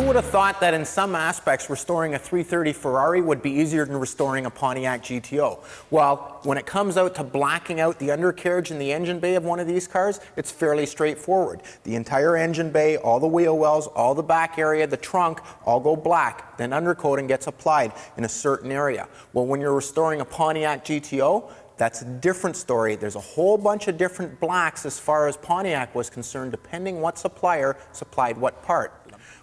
would have thought that in some aspects restoring a 330 Ferrari would be easier than restoring a Pontiac GTO. Well, when it comes out to blacking out the undercarriage and the engine bay of one of these cars, it's fairly straightforward. The entire engine bay, all the wheel wells, all the back area, the trunk, all go black. Then undercoating gets applied in a certain area. Well, when you're restoring a Pontiac GTO, that's a different story. There's a whole bunch of different blacks as far as Pontiac was concerned, depending what supplier supplied what part.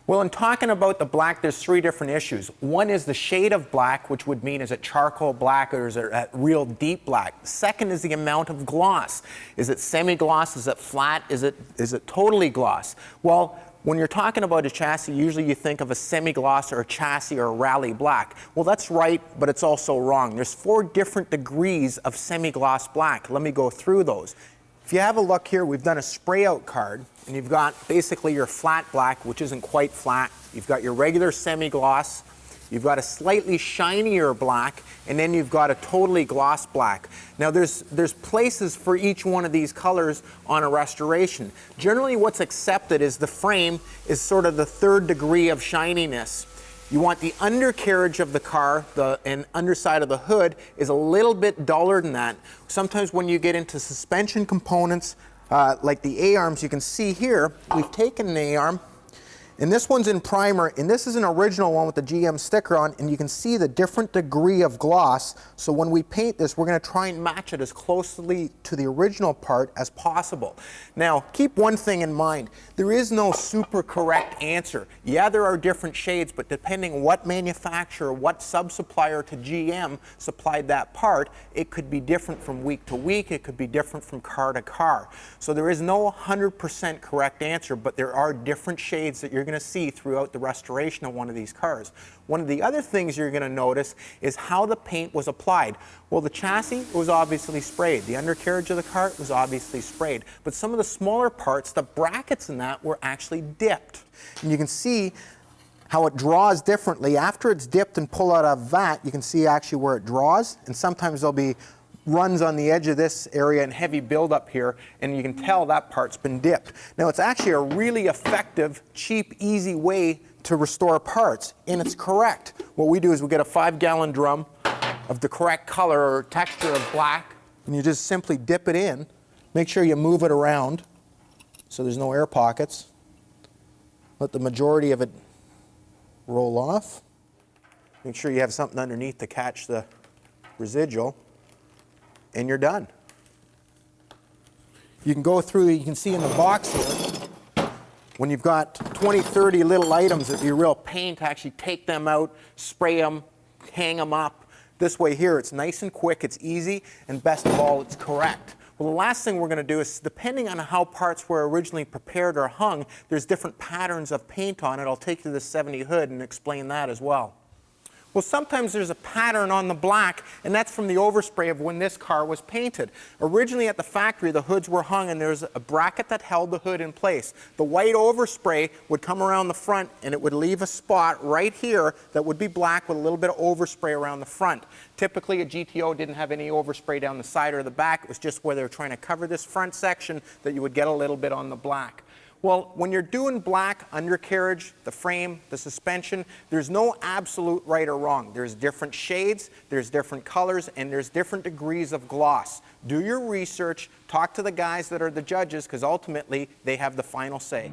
Well, in talking about the black, there's three different issues. One is the shade of black, which would mean is it charcoal black or is it a real deep black? Second is the amount of gloss. Is it semi-gloss? Is it flat? Is it totally gloss? Well, when you're talking about a chassis, usually you think of a semi-gloss or a chassis or a rally black. Well, that's right, but it's also wrong. There's 4 different degrees of semi-gloss black. Let me go through those. If you have a look here, we've done a spray out card, and you've got basically your flat black, which isn't quite flat. You've got your regular semi-gloss. You've got a slightly shinier black, and then you've got a totally gloss black. Now there's places for each one of these colors on a restoration. Generally what's accepted is the frame is sort of the 3rd degree of shininess. You want the undercarriage of the car, and underside of the hood is a little bit duller than that. Sometimes when you get into suspension components, like the A-arms, you can see here, we've taken an A-arm, and this one's in primer, and this is an original one with the GM sticker on, and you can see the different degree of gloss. So when we paint this, we're going to try and match it as closely to the original part as possible. Now, keep one thing in mind. There is no super correct answer. Yeah, there are different shades, but depending what manufacturer, what sub-supplier to GM supplied that part, it could be different from week to week. It could be different from car to car. So there is no 100% correct answer, but there are different shades that you're going to see throughout the restoration of one of these cars. One of the other things you're going to notice is how the paint was applied. Well, the chassis was obviously sprayed. The undercarriage of the car was obviously sprayed. But some of the smaller parts, the brackets in that, were actually dipped. And you can see how it draws differently. After it's dipped and pulled out of that, you can see actually where it draws. And sometimes there'll be runs on the edge of this area and heavy buildup here, and you can tell that part's been dipped. Now, it's actually a really effective, cheap, easy way to restore parts, and it's correct. What we do is we get a 5-gallon drum of the correct color or texture of black, and you just simply dip it in. Make sure you move it around so there's no air pockets. Let the majority of it roll off. Make sure you have something underneath to catch the residual. And you're done. You can go through, you can see in the box here, when you've got 20, 30 little items, it'd be a real pain to actually take them out, spray them, hang them up. This way here, it's nice and quick, it's easy, and best of all, it's correct. Well, the last thing we're going to do is, depending on how parts were originally prepared or hung, there's different patterns of paint on it. I'll take you to the 70 hood and explain that as well. Well, sometimes there's a pattern on the black, and that's from the overspray of when this car was painted. Originally at the factory, the hoods were hung, and there's a bracket that held the hood in place. The white overspray would come around the front, and it would leave a spot right here that would be black with a little bit of overspray around the front. Typically, a GTO didn't have any overspray down the side or the back. It was just where they were trying to cover this front section that you would get a little bit on the black. Well, when you're doing black undercarriage, the frame, the suspension, there's no absolute right or wrong. There's different shades, there's different colors, and there's different degrees of gloss. Do your research, talk to the guys that are the judges, because ultimately they have the final say.